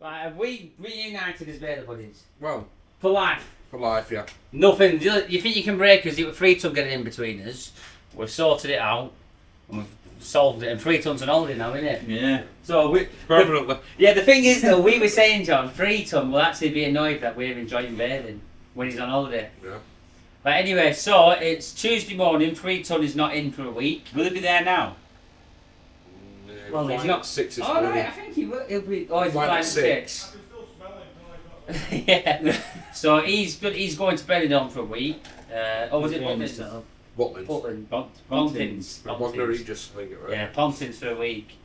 Right, have we reunited as Bailey buddies? Well, for life. For life, yeah. Nothing. You think you can break us? It was 3 ton getting in between us. We've sorted it out. And we've solved it. And 3 tons on holiday now, isn't it? Yeah. So we. Permanently. The thing is though, we were saying, John, 3 ton will actually be annoyed that we're enjoying bailing when he's on holiday. Yeah. But anyway, so it's Tuesday morning. 3 ton is not in for a week. Will he be there now? Well, he's not 6 this Oh morning. right, I think he will. He'll be. Oh, he's Flying flying at 6. I can still smell it. Yeah. So he's going to Benidorm for a week. Was it Butlins? Butlins. Pontins. Wagner Regis, I think it right. Yeah, Pontins for a week.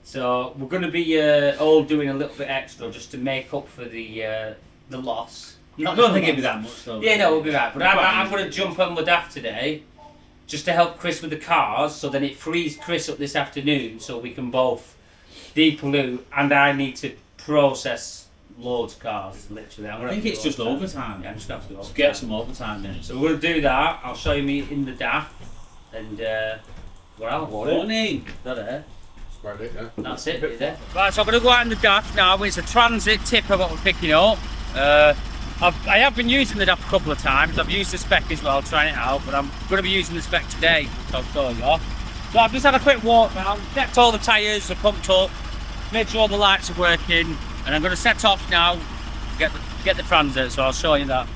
So we're going to be all doing a little bit extra just to make up for the loss. I don't think it'll be that much though. Yeah, no, we'll be back. But I'm going to jump on the daft today, just to help Chris with the cars, so then it frees Chris up this afternoon, so we can both depollute, and I need to process loads of cars, literally. I think it's just overtime. Yeah, I'm just going to have to Just get some overtime in. So we're going to do that. I'll show you me in the daft, and we're out of Morning. That it? Smiley, yeah. That's it, is it? Right, so I'm going to go out in the daft now. It's a transit tipper what we're picking up. I have been using the daft a couple of times. I've used the spec as well, trying it out, but I'm going to be using the spec today. So I've just had a quick walk round, checked all the tyres, they're pumped up, made sure all the lights are working, and I'm going to set off now, get the transit, so I'll show you that.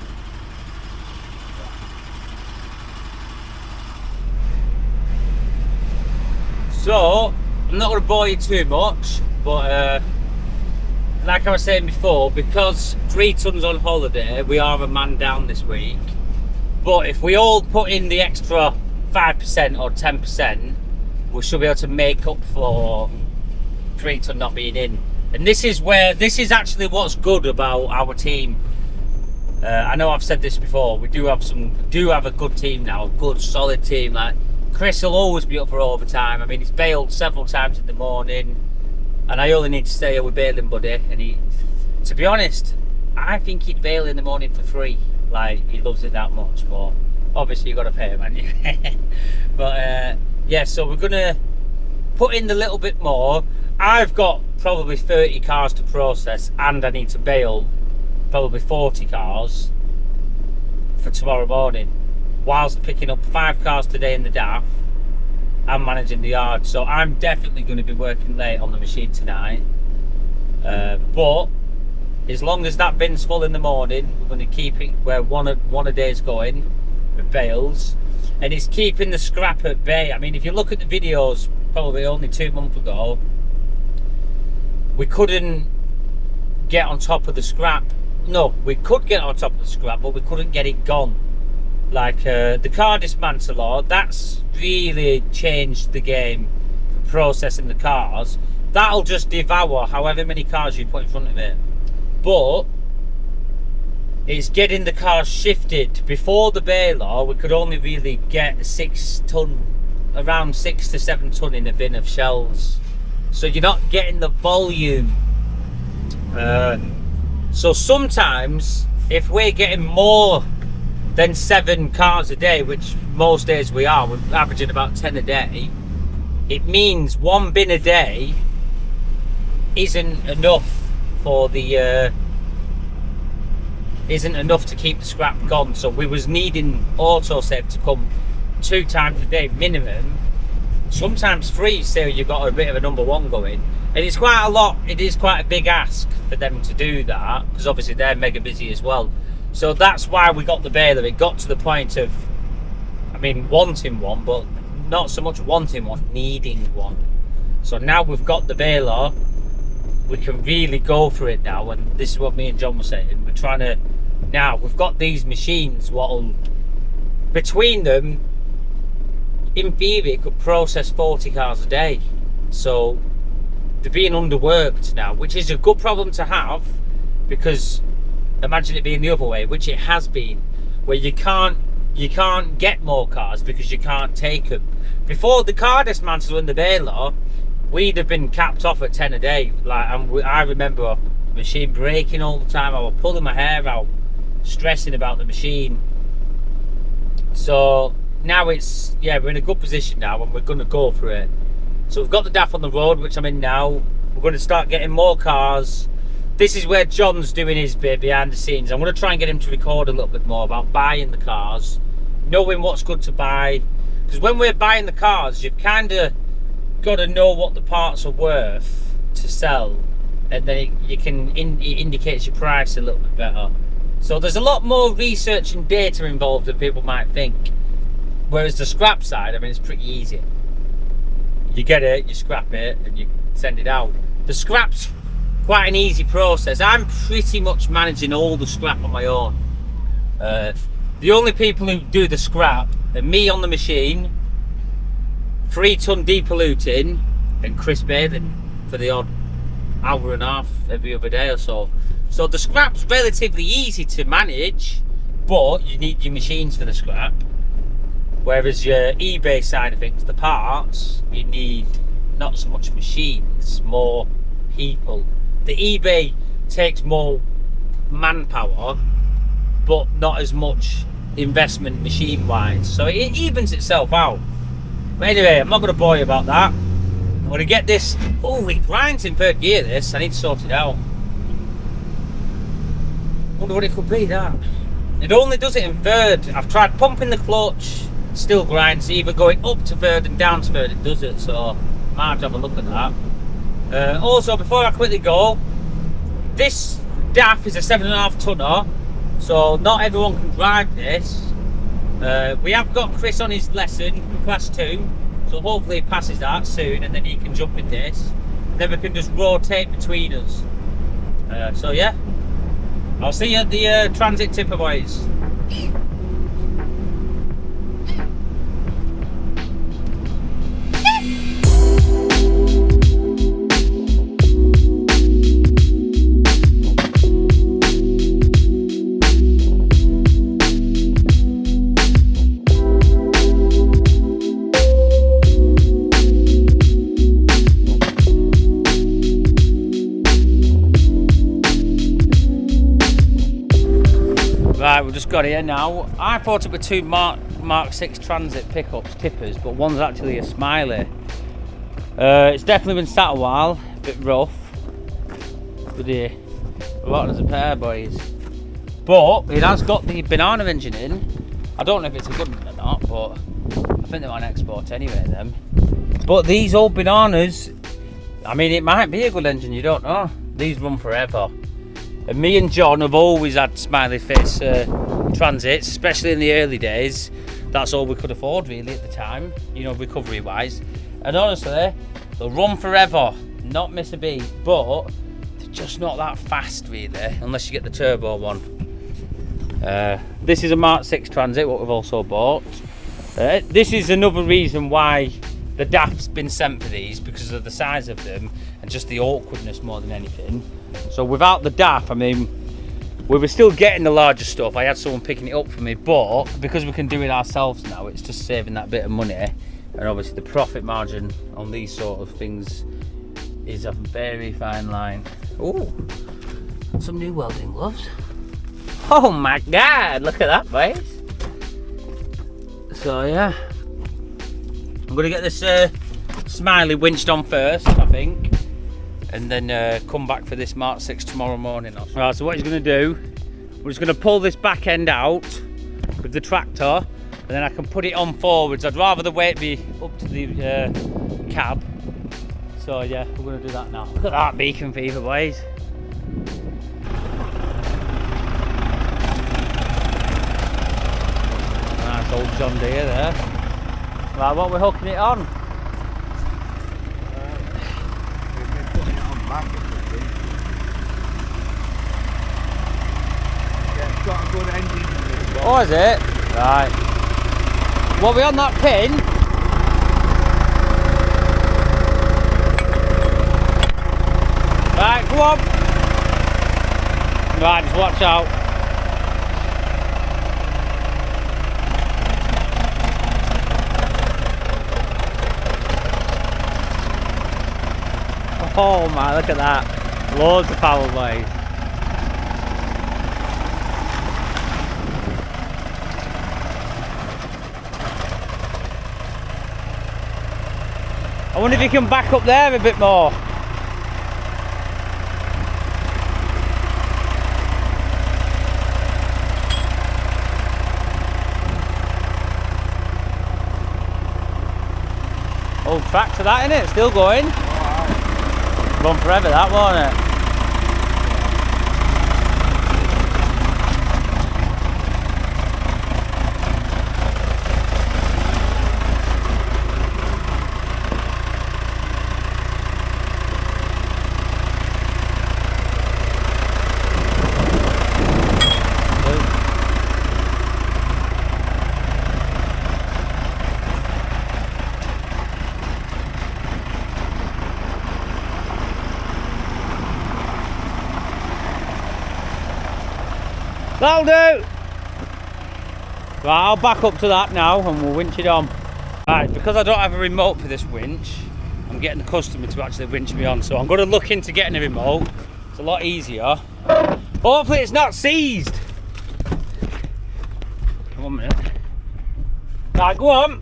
So, I'm not going to bore you too much, but like I was saying before, because 3 tons on holiday, we are a man down this week. But if we all put in the extra 5% or 10%, we should be able to make up for 3 ton not being in. And this is actually what's good about our team. I know I've said this before. We do have a good team now, a good solid team. Like Chris will always be up for overtime. I mean, he's bailed several times in the morning. And I only need to stay here with bailing buddy, and to be honest, I think he'd bail in the morning for free. Like, he loves it that much, but obviously you've got to pay him, haven't you? But yeah, so we're gonna put in the little bit more. I've got probably 30 cars to process, and I need to bail probably 40 cars for tomorrow morning, whilst picking up 5 cars today in the DAF. I'm managing the yard, so I'm definitely going to be working late on the machine tonight. But as long as that bin's full in the morning, we're going to keep it where one a day's going with bales, and it's keeping the scrap at bay. I mean, if you look at the videos, probably only 2 months ago, we couldn't get on top of the scrap. No, we could get on top of the scrap, but we couldn't get it gone. Like the car dismantler, that's really changed the game for processing the cars. That'll just devour however many cars you put in front of it. But it's getting the cars shifted. Before the baler, we could only really get a 6 ton, around 6 to 7 ton in a bin of shells. So you're not getting the volume. So sometimes, if we're getting more than 7 cars a day, which most days we're averaging about 10 a day, it means 1 bin a day isn't enough for the isn't enough to keep the scrap gone. So we was needing autosave to come 2 times a day minimum, sometimes 3, so you've got a bit of a number 1 going, and it's quite a lot. It is quite a big ask for them to do that, because obviously they're mega busy as well. So that's why we got the baler. It got to the point of, I mean, wanting one, but not so much wanting one, needing one. So now we've got the baler, we can really go for it now. And this is what me and John were saying. We're trying to, now we've got these machines, what'll, between them, in theory, could process 40 cars a day. So they're being underworked now, which is a good problem to have, because imagine it being the other way, which it has been, where you can't get more cars because you can't take them. Before the car dismantle and the baler, we'd have been capped off at 10 a day. Like, and I remember the machine breaking all the time. I was pulling my hair out, stressing about the machine. So now it's, yeah, we're in a good position now, and we're going to go for it. So we've got the DAF on the road, which I'm in now. We're going to start getting more cars. this is where John's doing his bit behind the scenes. I'm going to try and get him to record a little bit more about buying the cars, knowing what's good to buy. Because when we're buying the cars, you've kind of got to know what the parts are worth to sell, and then it indicates your price a little bit better. So there's a lot more research and data involved than people might think. Whereas the scrap side, I mean, it's pretty easy. You get it, you scrap it, and you send it out. The scrap's quite an easy process. I'm pretty much managing all the scrap on my own. The only people who do the scrap are me on the machine, 3-ton depolluting, and Chris bathing for the odd hour and a half every other day or so. So the scrap's relatively easy to manage, but you need your machines for the scrap. Whereas your eBay side of things, the parts, you need not so much machines, more people. The eBay takes more manpower, but not as much investment machine-wise. So it evens itself out. But anyway, I'm not going to bore you about that. I'm going to get this. Oh, it grinds in third gear, this. I need to sort it out. Wonder what it could be, that. It only does it in third. I've tried pumping the clutch, still grinds. Either going up to third and down to third, it does it. So I might have to have a look at that. Also, before I quickly go, this DAF is a 7.5 tonner, so not everyone can drive this. We have got Chris on his lesson, class 2, so hopefully he passes that soon, and then he can jump in this. Then we can just rotate between us. So yeah, I'll see you at the transit tipper, boys. Right, we've just got here now. I thought it were two Mark 6 Transit pickups, tippers, but one's actually a Smiley. It's definitely been sat a while, a bit rough. But a lot as a pair, boys. But it has got the banana engine in. I don't know if it's a good one or not, but I think they're on export anyway, them. But these old bananas, I mean, it might be a good engine, you don't know. These run forever. And me and John have always had Smiley face Transits, especially in the early days. That's all we could afford really at the time, you know, recovery wise. And honestly, they'll run forever, not miss a beat, but they're just not that fast really, unless you get the turbo one. This is a Mark 6 Transit, what we've also bought. This is another reason why the DAF's been sent for these, because of the size of them and just the awkwardness more than anything. So without the DAF, I mean, we were still getting the larger stuff. I had someone picking it up for me, but because we can do it ourselves now, it's just saving that bit of money. And obviously the profit margin on these sort of things is a very fine line. Oh, some new welding gloves. Oh my God, look at that, boys. So yeah, I'm gonna get this Smiley winched on first, I think. And then come back for this Mark 6 tomorrow morning. Right, so what he's going to do, we're just going to pull this back end out with the tractor, and then I can put it on forwards. I'd rather the weight be up to the cab. So yeah, we're going to do that now. Look at that beacon fever, boys. Nice old John Deere there. Right, what we're hooking it on? It's got a good engine in it as well. Oh, is it? Right. What, we on that pin? Right, go on. Right, just watch out. Oh my, look at that. Loads of power, boys. I wonder if you can back up there a bit more. tractor, that, innit? Still going. Run forever, that, won't it? That'll do! Right, I'll back up to that now and we'll winch it on. Right, because I don't have a remote for this winch, I'm getting the customer to actually winch me on, so I'm going to look into getting a remote. It's a lot easier. Hopefully it's not seized. Come on a minute. Right, go on.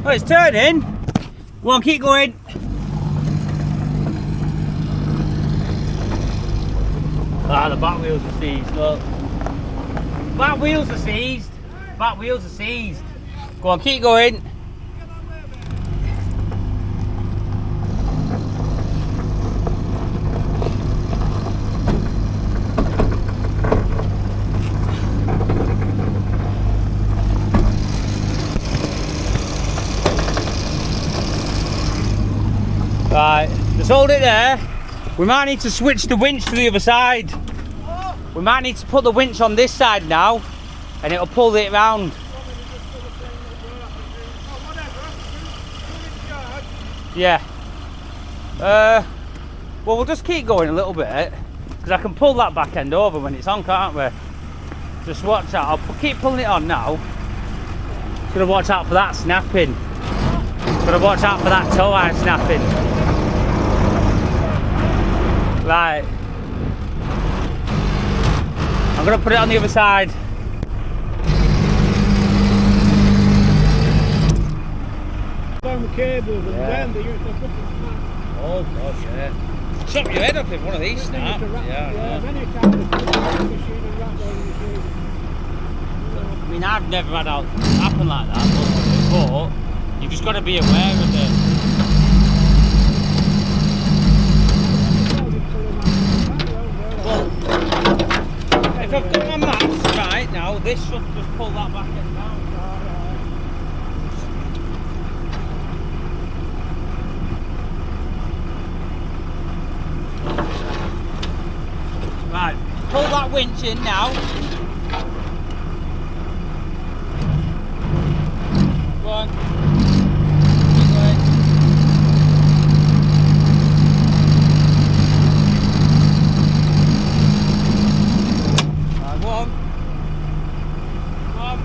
Oh, it's turning. Go on, keep going. Ah, the back wheels are seized, look. Back wheels are seized. Back wheels are seized. Go on, keep going. Right, just hold it there. We might need to switch the winch to the other side. We might need to put the winch on this side now and it'll pull it round. Yeah. Well, we'll just keep going a little bit because I can pull that back end over when it's on, can't we? Just watch out. I'll keep pulling it on now. Just gotta watch out for that snapping. Gotta watch out for that toe eye snapping. Right. I'm gonna put it on the other side. Down the cables and then they use the Oh god, yeah. Chop your head up if one of these snap. Yeah, many times the machine and wrap down the machine. I mean, I've never had it happen like that, but you've just got to be aware of it. Well, if I've got my maps right now, this should just pull that back end down. Right, pull that winch in now. Go on. Keep going. Right, go on. Go on.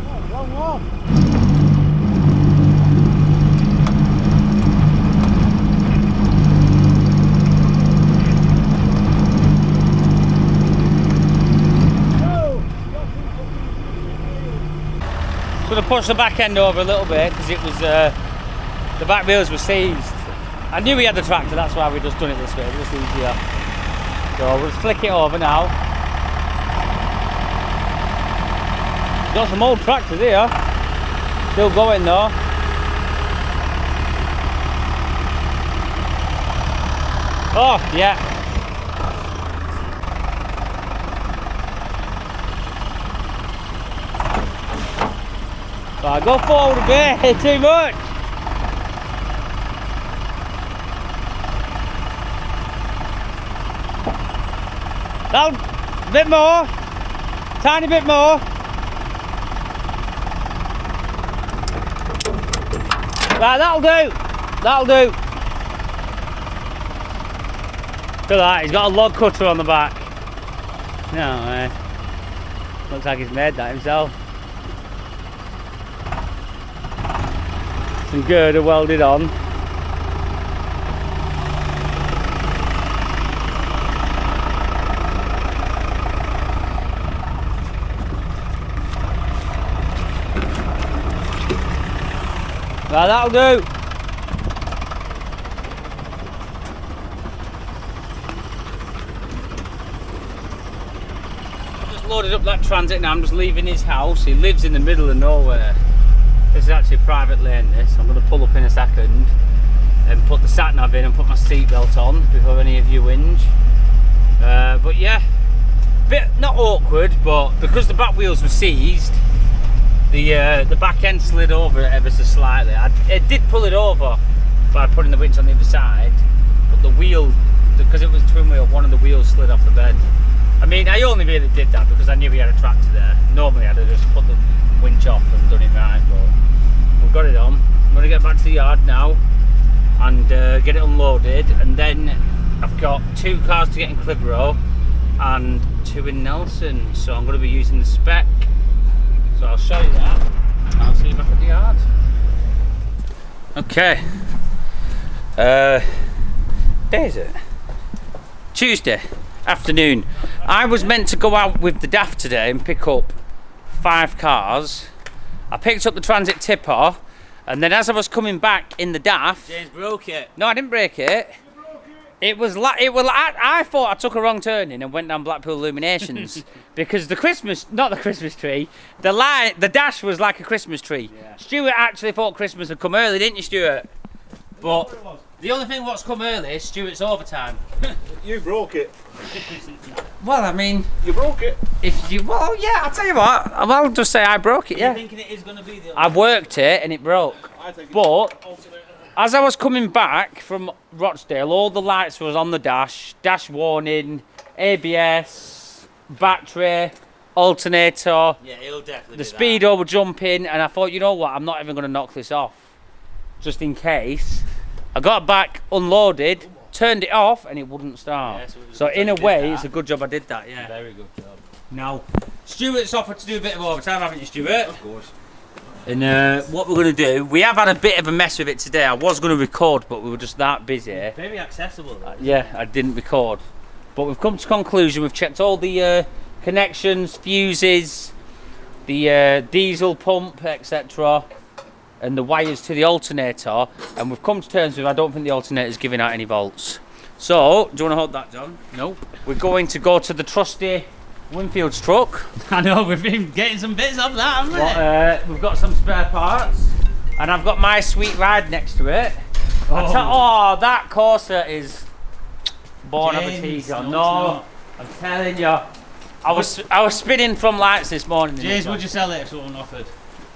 Oh, wrong one. Going to push the back end over a little bit because it was the back wheels were seized. I knew we had the tractor, that's why we just done it this way. It was easier. So we'll just flick it over now. Got some old tractors here. Still going though. Oh yeah. Right, go forward a bit, too much. Down, a bit more, tiny bit more. Right, that'll do, that'll do. Look at that, he's got a log cutter on the back. No, looks like he's made that himself. Some girder welded on. Right, that'll do. Just loaded up that transit now. I'm just leaving his house. He lives in the middle of nowhere. This is actually a private lane, this. I'm going to pull up in a second and put the sat nav in and put my seatbelt on before any of you whinge. But yeah, bit not awkward, but because the back wheels were seized, the back end slid over ever so slightly. It did pull it over by putting the winch on the other side, but the wheel, because it was twin wheel, one of the wheels slid off the bed. I mean, I only really did that because I knew he had a tractor there. Normally I'd have just put the winch off and done it right, but we've got it on. I'm going to get back to the yard now and get it unloaded, and then I've got 2 cars to get in Clitheroe and 2 in Nelson, so I'm going to be using the spec. So I'll show you that. I'll see you back at the yard. Okay. Day is it? Tuesday afternoon. I was meant to go out with the DAF today and pick up 5 cars. I picked up the transit tipper, and then as I was coming back in the DAF, James broke it. no, I didn't break it. It was like I thought I took a wrong turning and went down Blackpool Illuminations because the Christmas tree, the dash was like a Christmas tree. Yeah. Stuart actually thought Christmas had come early, didn't you, Stuart? But the only thing what's come early is Stuart's overtime. You broke it. Well, I mean, You broke it. well, yeah, I'll tell you what, I'll just say I broke it, You're yeah. thinking it is going to be the I worked it and it broke. I think But Alternator. as I was coming back from Rochdale, all the lights was on the dash warning, ABS, battery, alternator, Yeah, it'll definitely the be speedo were jumping, and I thought, you know what, I'm not even going to knock this off, just in case. I got back, unloaded, turned it off, and it wouldn't start. Yeah, so it was a so good in a job you did way, that. it's a good job I did that, yeah. Very good job. Now, Stuart's offered to do a bit of overtime, haven't you, Stuart? Of course. And what we're going to do, we have had a bit of a mess with it today. I was going to record, but we were just that busy. Very accessible though. Yeah, I didn't record. But we've come to conclusion. We've checked all the connections, fuses, the diesel pump, etc. and the wires to the alternator. And we've come to terms with, I don't think the alternator is giving out any volts. So, do you want to hold that, John? No. We're going to go to the trusty Winfield's truck. I know, we've been getting some bits of that, haven't we? But, we've got some spare parts. And I've got my sweet ride next to it. Oh, that Corsa is born of a James, T-John. no, No, I'm telling you. I was spinning from lights this morning. in James, it. would you sell it if someone offered?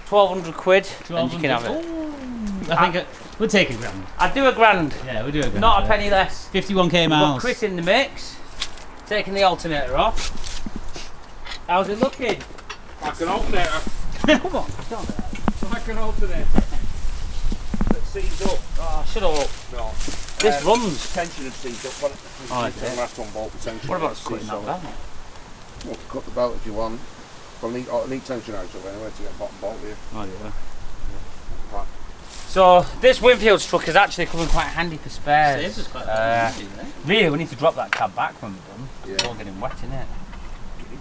1,200 quid, and you can have it. Ooh, I think we'll take a grand. I'd do a grand, Yeah, we'll do a grand. not a penny less. 51k We've got miles. Chris in the mix, taking the alternator off. How's it looking? Like an alternator. Come on, don't do that. Like an alternator. That seized up. Oh, shut up. No. This runs. Tension had seized up on it. Oh, is it? Last one bolt the tension. What about It's cutting seized that up. down? Well, cut the belt if you want. Well, I need tension out of it anyway to get a bottom bolt here. Oh, yeah. Right. So this Winfield's truck is actually coming quite handy for spares. Saves us quite a bit, doesn't it? Really, we need to drop that cab back when we're done. Yeah. It's all getting wet, isn't it?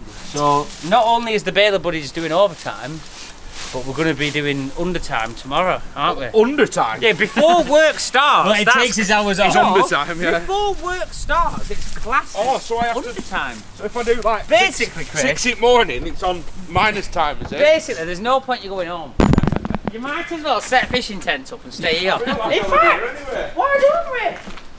So not only is the Baylor Buddies doing overtime, but we're going to be doing undertime tomorrow, aren't we? Undertime? Yeah, before work starts. Well, it takes his hours off. It's undertime, yeah. Before work starts, it's classic. Oh, so I have to... undertime. So if I do like... Basically, Chris. 6 in the morning, it's on minus time, is it? Basically, there's no point you going home. You might as well set a fishing tent up and stay here. I feel like In I live here fact, anyway. why don't we?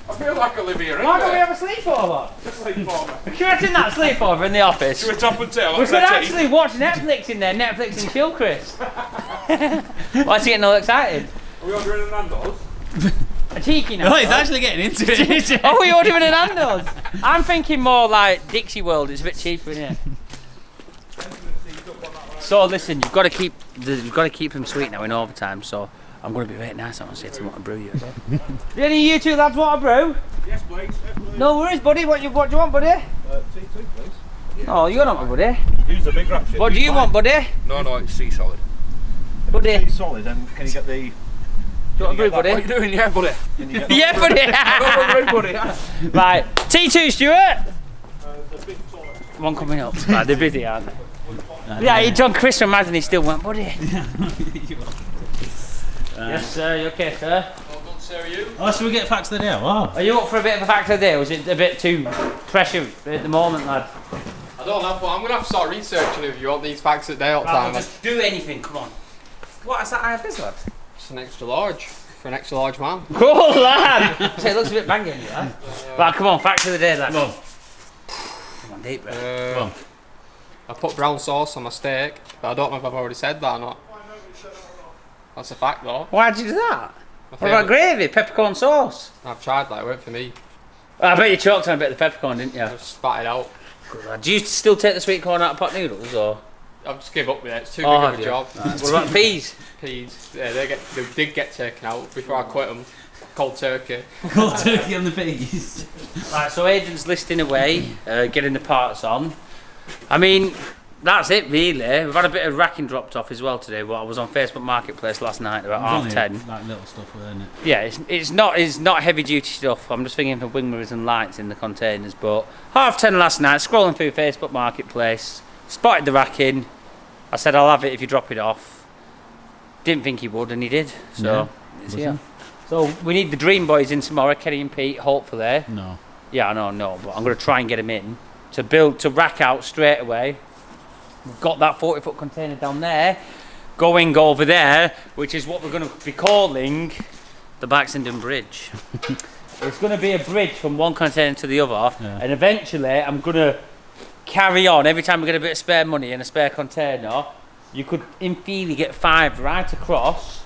I feel like I live here anyway. Why don't we have a sleepover? Sleepover. Can you imagine that sleepover in the office? Should we top and tail? We could actually watch Netflix in there, Netflix and chill, Chris. Why is he getting all excited? Are we ordering a Nando's? A cheeky now. Oh, he's actually getting into it. Oh, we ordering an Nando's. I'm thinking more like Dixie World. It's a bit cheaper, isn't it? So listen, you've got to keep them sweet now in overtime. So I'm going to be very nice. I'm going to say to them what to brew you. Okay? Do any of you two lads want a brew? Yes, please. Yes, please. No worries, buddy. What do you want, buddy? T2, please. Oh, you're not, buddy. Use the big wrap shit. What do you want, buddy? No, it's sea solid. Buddy. Solid, and can you get the? Do you want a brew, What are you buddy? doing? Yeah, buddy. Can you get the Yeah, buddy. buddy. Right, T2, Stuart. The big solid. One coming up. Right, they're busy, aren't they? Yeah, John Chris from Madden, he still went, buddy. Yes, sir. You okay, sir? Well done, sir, you. Oh, should we get facts of the day? Wow. Are you up for a bit of a fact of the day? Or is it a bit too pressure at the moment, lad? I I don't know, but I'm gonna have to start researching if you want these facts at day all the time. Just do anything, come on. What is that IFS, lad? It's an extra large for an extra large man. Cool, lad! So it looks a bit banging, lad. Right, come on, fact of the day, lad. Come on. Come on, deep breath. Come on. I put brown sauce on my steak, but I don't know if I've already said that or not. That's a fact though. Why'd you do that? What about gravy? Peppercorn sauce? I've tried that, it worked for me. I bet you choked on a bit of the peppercorn, didn't you? I just spat it out. Do you still take the sweet corn out of pot noodles, or? I've just give up with it, it's too big of a job. Right. What about peas? Peas, yeah, they did get taken out before I quit them. Cold turkey. Cold turkey on the peas. Right, so Aidan's listing away, getting the parts on. I mean, that's it really. We've had a bit of racking dropped off as well today, but I was on Facebook Marketplace last night about 10:30. Like little stuff, isn't it? Yeah, it's not heavy duty stuff. I'm just thinking for wing mirrors and lights in the containers. But 10:30 last night, scrolling through Facebook Marketplace, spotted the racking. I said I'll have it if you drop it off. Didn't think he would, and he did. So it's here. So we need the Dream Boys in tomorrow, Kenny and Pete, hopefully. No. Yeah, I know, no, but I'm going to try and get them in to rack out straight away. We've got that 40-foot container down there, going over there, which is what we're going to be calling the Baxenden Bridge. It's going to be a bridge from one container to the other, and eventually I'm going to carry on. Every time we get a bit of spare money and a spare container, you could, in theory, get 5 right across,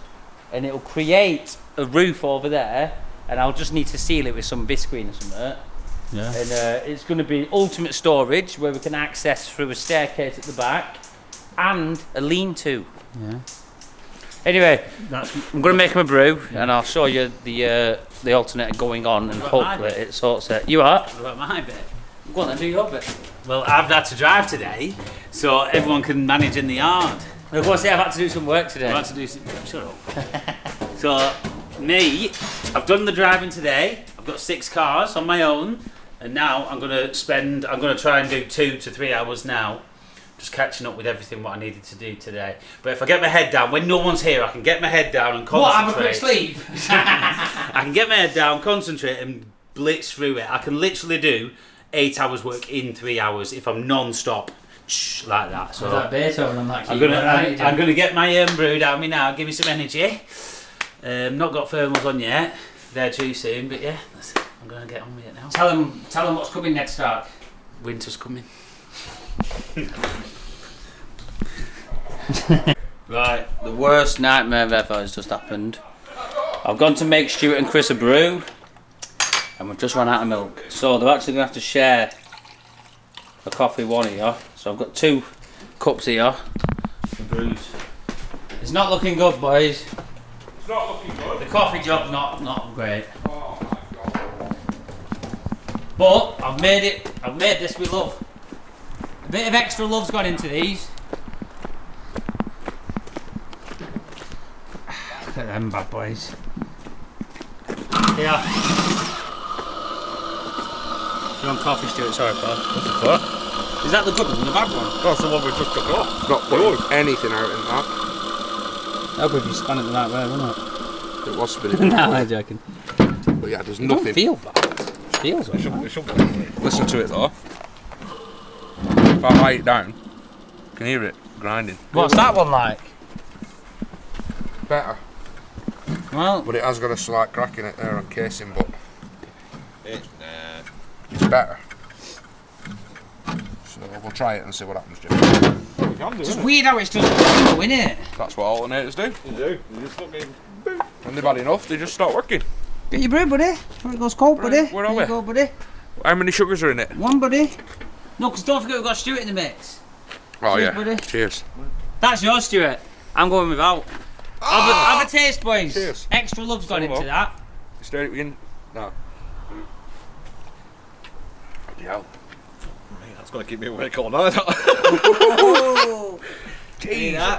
and it'll create a roof over there, and I'll just need to seal it with some visqueen or something. Yeah. And it's going to be ultimate storage where we can access through a staircase at the back and a lean-to. Yeah. Anyway, I'm going to make him a brew, and I'll show you the alternator going on, and hopefully it sorts it. You are? What about my bit? Go on then, do your bit. Well, I've had to drive today, so everyone can manage in the yard. Of course, I've had to do some work today. I've had to do some... Shut up. So, me, I've done the driving today. I've got 6 cars on my own, and now I'm going to try and do 2 to 3 hours now, just catching up with everything what I needed to do today. But if I get my head down, when no one's here, I can get my head down and concentrate. What, have a quick sleep? I can get my head down, concentrate, and blitz through it. I can literally do 8 hours work in 3 hours if I'm non-stop. Like that. So that Beethoven on that I'm gonna get my brew down me now. Give me some energy. Not got thermals on yet. They're too soon, but yeah, I'm gonna get on with it now. Tell them what's coming next start. Winter's coming. Right, the worst nightmare ever has just happened. I've gone to make Stuart and Chris a brew, and we've just run out of milk. So they're actually gonna have to share a coffee one here. So I've got 2 cups here for brews. It's not looking good, boys. It's not looking good. The coffee job's not great. Oh my god. But I've made this with love. A bit of extra love's gone into these. Look at them bad boys. Yeah. You want coffee, Stuart? Sorry, pal. Is that the good one, the bad one? That's the one we just took off. Not putting anything out in that. I hope if you span it the right way, wouldn't it? It was spinning. No, I'm joking. But yeah, there's It don't nothing. feel bad. It feels alright. Listen to it though. If I lay it down, you can hear it grinding. What's that one like? Better. Well, But it has got a slight crack in it there on casing, but it's better. So we'll try it and see what happens, Jim. it's weird how it's just tingle, isn't it? That's what alternators do. You do. You just fucking. When they've had enough, they just start working. Get your brew, buddy. Before it goes cold, buddy. Where are There we? you go, buddy. How many sugars are in it? One, buddy. No, because don't forget we've got Stuart in the mix. Oh Cheers, yeah. buddy. Cheers. That's yours, Stuart. I'm going without. Have a taste, boys. Cheers. Extra love's gone Some into more. that. Stir it in. No. Yeah. That's gonna keep me awake all night. Oh,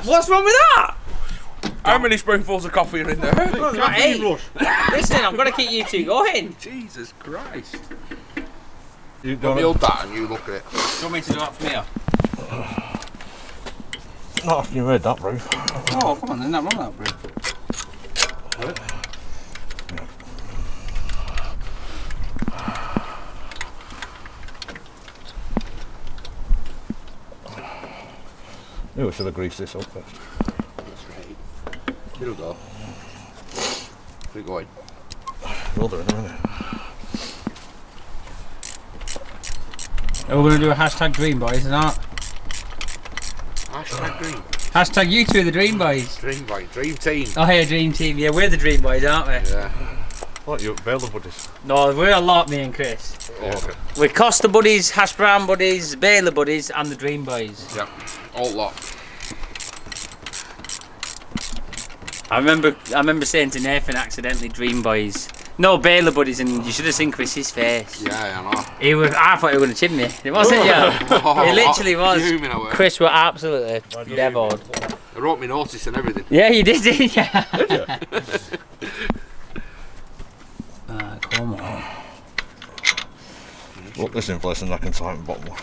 what's wrong with that? How many spoonfuls of coffee are in there? Not 8. Listen, I'm going to keep you 2 going. Jesus Christ. You Don't build that and you look at it. Do you want me to do that from here? Not after you made that, bro. Oh, come on, then that wrong, that brew. Maybe we should have greased this up first. That's right. It'll go. Keep going. We'll do it in a minute. Are we going to do a hashtag Dream Boys or not? Hashtag Dream. Hashtag you two are the Dream Boys. Dream boy. Dream team. Oh, hey, Dream Team. Yeah, we're the Dream Boys, aren't we? Yeah. What, you Baylor buddies? No, we're a lot, me and Chris. Oh, okay. We're Costa buddies, Hash Brown buddies, Baylor buddies, and the Dream Boys. Yep. All lot. I remember saying to Nathan accidentally Dream Boys. No, Baylor buddies, and you should have seen Chris's face. Yeah, I know. I thought he was going to chin me. It wasn't, yeah. It literally was. Fuming, I were. Chris were absolutely devoured. I wrote me notice and everything. Yeah, you did, didn't you? Did you? Come on. Look this in place and I can tighten the bottom one.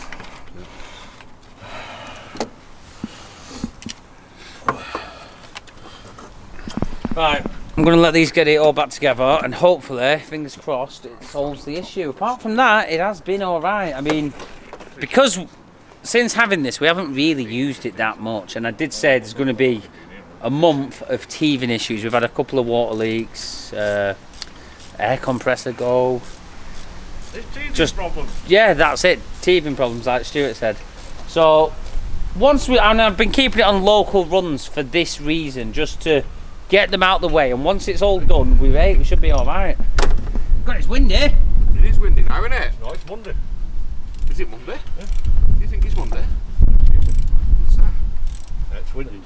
Right, I'm going to let these get it all back together and hopefully, fingers crossed, it solves the issue. Apart from that, it has been alright. I mean, because since having this, we haven't really used it that much, and I did say there's going to be a month of teething issues. We've had a couple of water leaks, air compressor go. Just problems. Yeah, that's it. Teething problems, like Stuart said. So and I've been keeping it on local runs for this reason, just to get them out the way. And once it's all done, we should be all right. God, it's windy. It is windy now, isn't it? No, it's Monday. Is it Monday? Yeah. Do you think it's Monday? What's that? It's windy.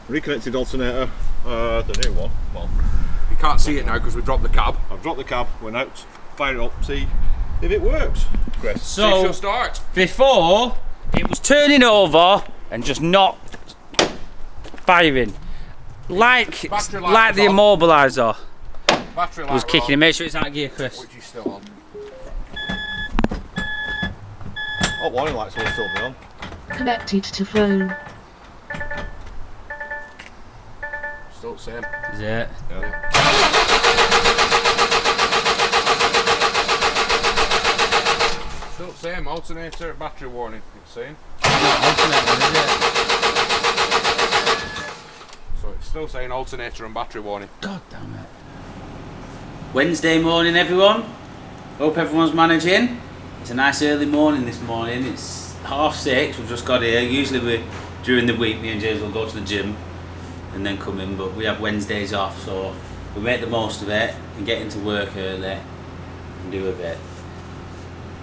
Reconnected alternator. The new one. Well, You can't see it now because we dropped the cab. I've dropped the cab, went out, fire it up, see if it works. Chris. So She'll start. before it was turning over and just not firing, like Battery light like was the on. immobiliser Battery light was kicking. on, It. Make sure it's out of gear, Chris. which is still on. Oh, warning lights will still be on. Connected to phone. Still the same. Is it? Still the same. Alternator, battery warning. It's saying. Alternate one, is it? So it's still saying alternator and battery warning. God damn it. Wednesday morning, everyone. Hope everyone's managing. It's a nice early morning this morning. It's 6:30. We've just got here. Usually during the week, me and James will go to the gym and then come in, but we have Wednesdays off, so we make the most of it and get into work early and do a bit.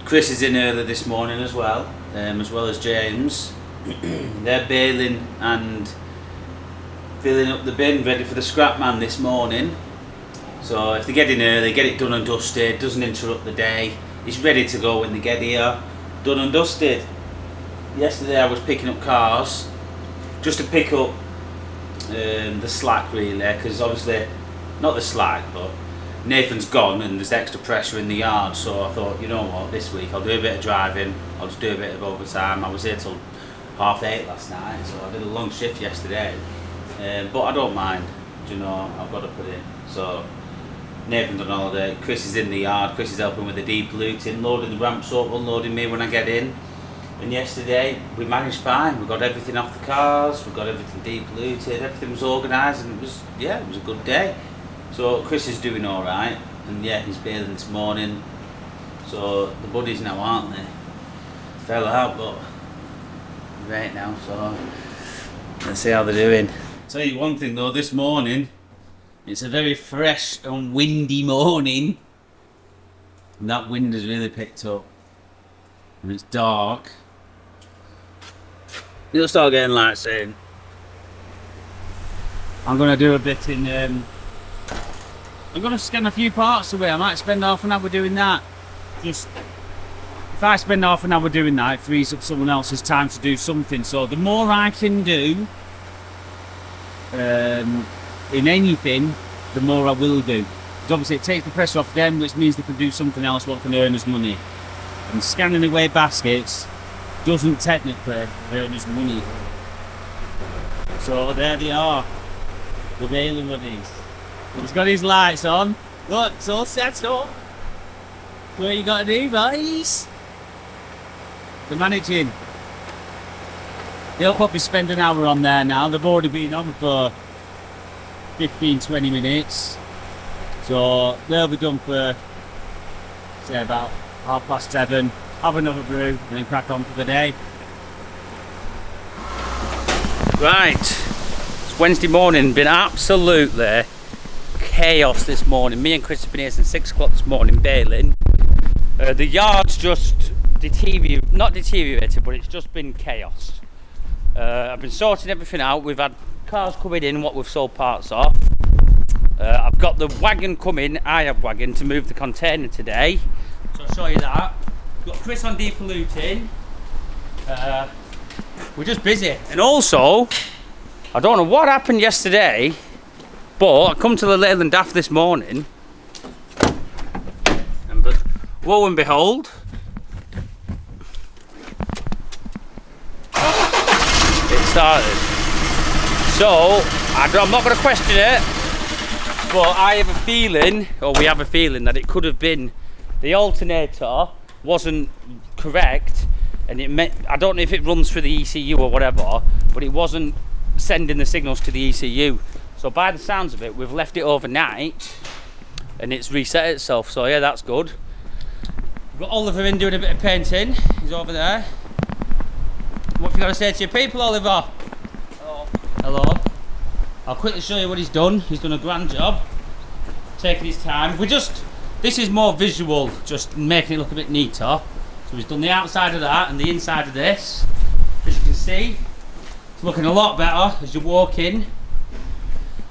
Chris is in early this morning as well as James. They're baling and filling up the bin ready for the scrap man this morning. So if they get in early, get it done and dusted, doesn't interrupt the day. It's ready to go when they get here, done and dusted. Yesterday I was picking up cars, just to pick up the slack really, because obviously, not the slack, but Nathan's gone and there's extra pressure in the yard, so I thought, you know what, this week I'll do a bit of driving, I'll just do a bit of overtime. I was here till 8:30 last night, so I did a long shift yesterday, but I don't mind, you know, I've got to put in. So Nathan's on holiday, Chris is in the yard, Chris is helping with the depolluting, loading the ramps up, unloading me when I get in. And yesterday we managed fine. We got everything off the cars, we got everything depolluted, everything was organised, and it was a good day. So Chris is doing all right, and yeah, he's baling this morning. So the buddies now, aren't they? Fell out, but right now. So let's see how they're doing. Tell you one thing though, this morning it's a very fresh and windy morning, and that wind has really picked up. And it's dark. It'll start getting light soon. I'm gonna do a bit in. I'm gonna scan a few parts away. I might spend half an hour doing that. Just if I spend half an hour doing that, it frees up someone else's time to do something. So the more I can do in anything, the more I will do. Because obviously it takes the pressure off them, which means they can do something else what can earn us money. And scanning away baskets doesn't technically earn us money. So there they are, the baling buddies. He's got his lights on. Look, it's all set up. What you got to do, boys? The managing. They'll probably spend an hour on there now. They've already been on for 15-20 minutes. So they'll be done for, say, about 7:30. Have another brew and then crack on for the day. Right, it's Wednesday morning. Been absolutely chaos this morning. Me and Chris have been here since 6 o'clock this morning bailing. The yard's just not deteriorated, but it's just been chaos. I've been sorting everything out. We've had cars coming in, what we've sold parts off. I've got the wagon coming, I have wagon, to move the container today. So I'll show you that. We've got Chris on depolluting. We're just busy. And also, I don't know what happened yesterday, but I come to the Leyland Daft this morning, and lo and behold, it started. So, I'm not going to question it, but I have a feeling, or we have a feeling, that it could have been the alternator wasn't correct, and it meant, I don't know if it runs through the ECU or whatever, but it wasn't sending the signals to the ECU. So by the sounds of it, we've left it overnight and it's reset itself. So yeah, that's good. We've got Oliver in doing a bit of painting. He's over there. What have you got to say to your people, Oliver? Hello. Hello. I'll quickly show you what he's done. He's done a grand job, taking his time. This is more visual, just making it look a bit neater. So he's done the outside of that and the inside of this. As you can see, it's looking a lot better as you walk in.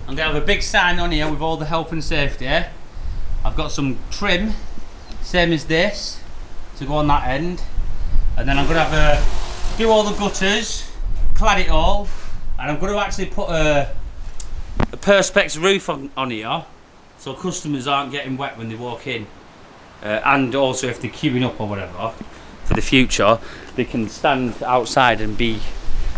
I'm going to have a big sign on here with all the health and safety. I've got some trim, same as this, to go on that end. And then I'm going to do all the gutters, clad it all, and I'm going to actually put a Perspex roof on here, so customers aren't getting wet when they walk in. And also if they're queuing up or whatever, for the future, they can stand outside and be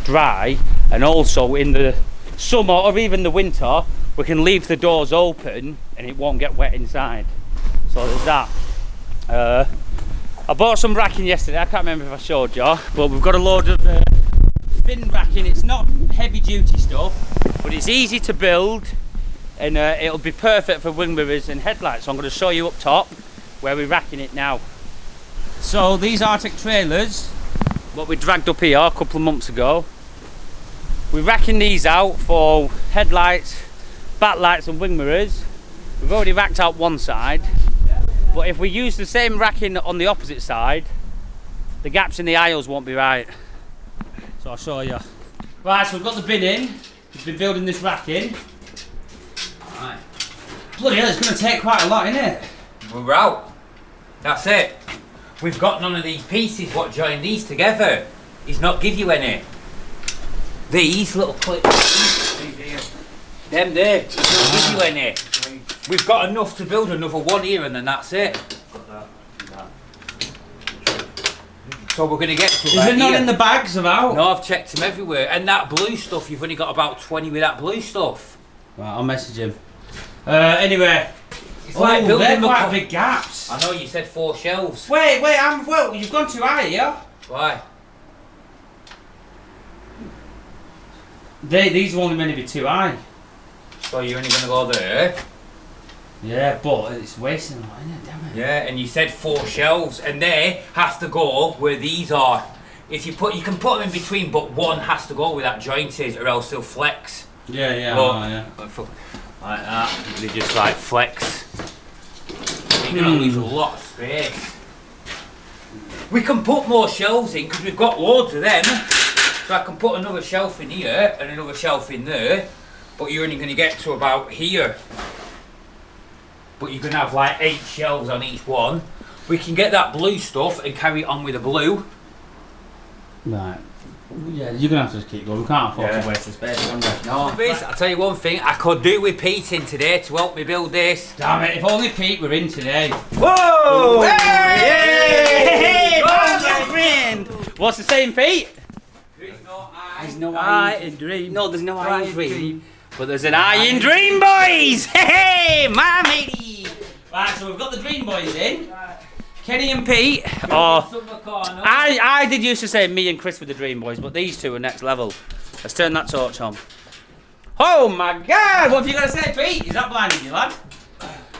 dry. And also in the summer or even the winter, we can leave the doors open and it won't get wet inside. So there's that. I bought some racking yesterday. I can't remember if I showed you, but we've got a load of thin racking. It's not heavy duty stuff, but it's easy to build, and it'll be perfect for wing mirrors and headlights. So I'm going to show you up top where we're racking it now. So these Arctic trailers, what we dragged up here a couple of months ago, we're racking these out for headlights, backlights and wing mirrors. We've already racked out one side, but if we use the same racking on the opposite side, the gaps in the aisles won't be right. So I'll show you. Right, so we've got the bin in. We've been building this racking. Right. Bloody hell, it's going to take quite a lot, isn't it? We're out. That's it. We've got none of these pieces what join these together. He's not give you any. These little clips. Them there. He's not give you any. We've got enough to build another one here and then that's it. So we're going to get to Is it not in the bags about? No, I've checked them everywhere. And that blue stuff, you've only got about 20 with that blue stuff. Right, I'll message him. Anyway. It's like building they're quite big gaps. I know you said 4 shelves. Wait, well, you've gone too high here. Why? These are only meant to be too high. So you're only going to go there? Yeah, but it's wasting a lot, isn't it? Damn it. Yeah, and you said 4 shelves, and they have to go where these are. If you can put them in between, but one has to go where that joint is, or else they'll flex. Yeah, Look, yeah. Like that. They just like flex. You're gonna lose a lot of space. We can put more shelves in because we've got loads of them. So I can put another shelf in here and another shelf in there, but you're only going to get to about here. But you're going to have like 8 shelves on each one. We can get that blue stuff and carry on with the blue. Right. Yeah, you're going to have to just keep going. We can't afford to waste the space, can we? No. I'll tell you one thing, I could do with Pete in today to help me build this. Damn it, if only Pete were in today. Whoa! Hey! My friend! What's the saying, Pete? There's no eye in dream. No, there's no eye in dream. But there's an eye in dream, boys! Hey, my matey! Right, so we've got the dream boys in. Kenny and Pete, or I did used to say me and Chris were the dream boys, but these two are next level. Let's turn that torch on. Oh my God! What have you got to say, Pete? Is that blinding you, lad?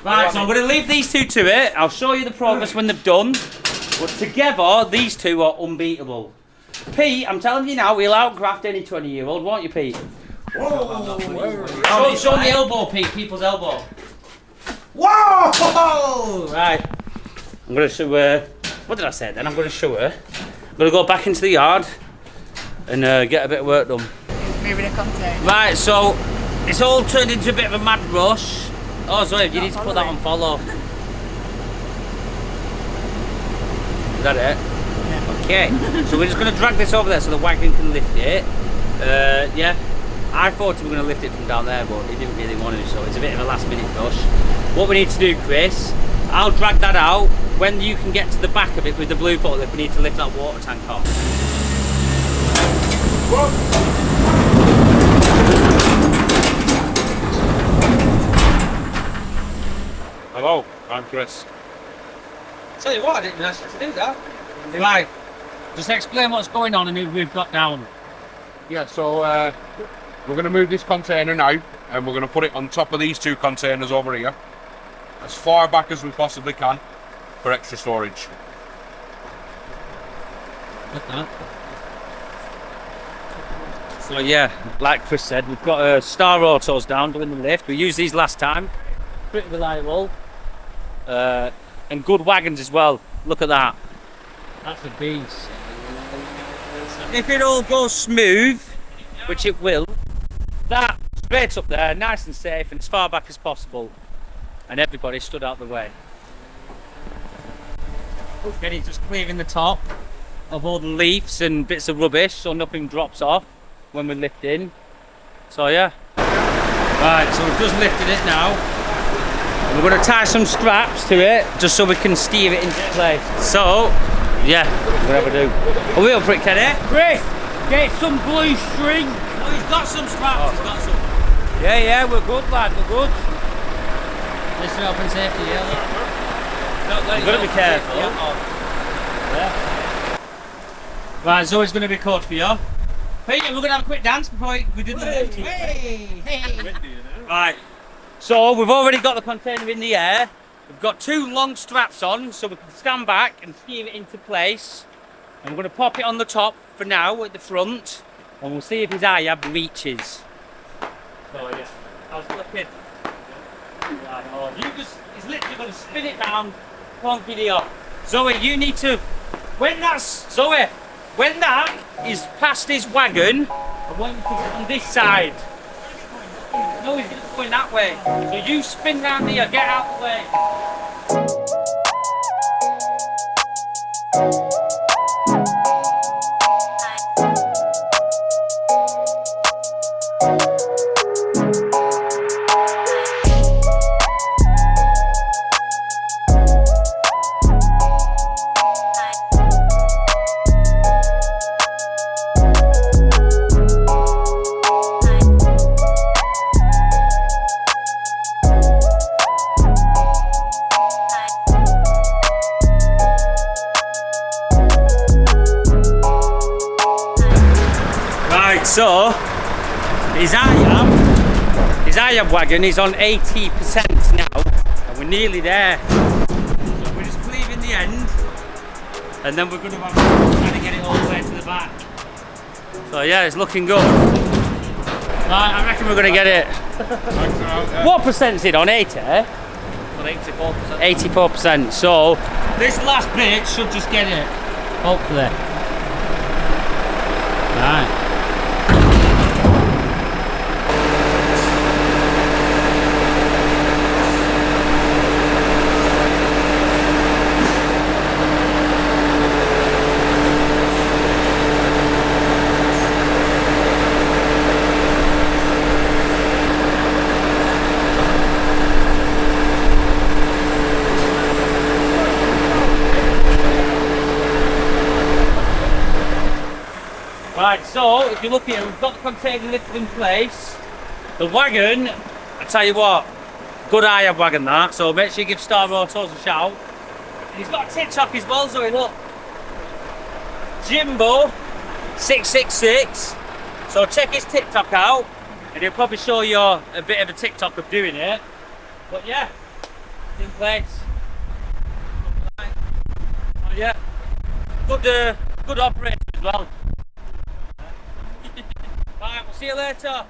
Right, so I'm going to leave these two to it. I'll show you the progress when they've done. But together, these two are unbeatable. Pete, I'm telling you now, we'll outgraft any 20-year-old, won't you, Pete? Whoa! Show the elbow, Pete. People's elbow. Whoa! Right. I'm going to show her. What did I say then? I'm going to show her. I'm going to go back into the yard and get a bit of work done. Moving a container. Right, so it's all turned into a bit of a mad rush. Oh, Zoe, you need to put that on follow. Is that it? Yeah. Okay, so we're just going to drag this over there so the wagon can lift it. Yeah, I thought we were going to lift it from down there, but he didn't really want to, so it's a bit of a last minute rush. What we need to do, Chris, I'll drag that out. When you can get to the back of it with the blue forklift, we need to lift that water tank off. Whoa. Hello, I'm Chris. Tell you what, I didn't ask you to do that. Right, just explain what's going on and who we've got down. Yeah, so we're going to move this container now, and we're going to put it on top of these two containers over here, as far back as we possibly can, for extra storage. So yeah, like Chris said, we've got Star Autos down doing the lift. We used these last time, pretty reliable, and good wagons as well. Look at that. That's a beast. If it all goes smooth, which it will, that straight up there, nice and safe and as far back as possible, and everybody stood out the way. Okay, he's just clearing the top of all the leaves and bits of rubbish so nothing drops off when we're lifting. So yeah. Right, so we've just lifted it now. And we're going to tie some straps to it just so we can steer it into place. So, yeah, whatever do. Are we up for it, Kenny? Chris, get some blue string. Oh, he's got some straps, he's got some. Yeah, we're good, lad, we're good. Listen up and safety, yeah. You've got to be careful. Yeah. Right, Zoe's going to be caught for you. Pete, we're going to have a quick dance before we do the lift. Hey. Right, so we've already got the container in the air. We've got two long straps on so we can stand back and steer it into place. And we're going to pop it on the top for now at the front, and we'll see if his IAB reaches. So yeah, I was flipping. He's literally going to spin it down on video. Zoe, you need to, when that is past his wagon, I want you to get on this side. No, he's going that way. So you spin round here, get out of the way. So, his IAB wagon is on 80% now, and we're nearly there. So we're just cleaving the end, and then we're going to have trying to get it all the way to the back. So yeah, it's looking good. Right, I reckon we're going to get it. What percent's it on? 80? On 84%. 84%. So this last bit should just get it, hopefully. Right. Right, so if you look here, we've got the container lifted in place. The wagon, I tell you what, good IAB wagon that, so make sure you give Star Autos a shout. He's got a TikTok as well, Zoe, look. Jimbo 666. So check his TikTok out, and he'll probably show you a bit of a TikTok of doing it. But yeah, in place. Oh yeah, good operator as well. Alright, we'll see you later.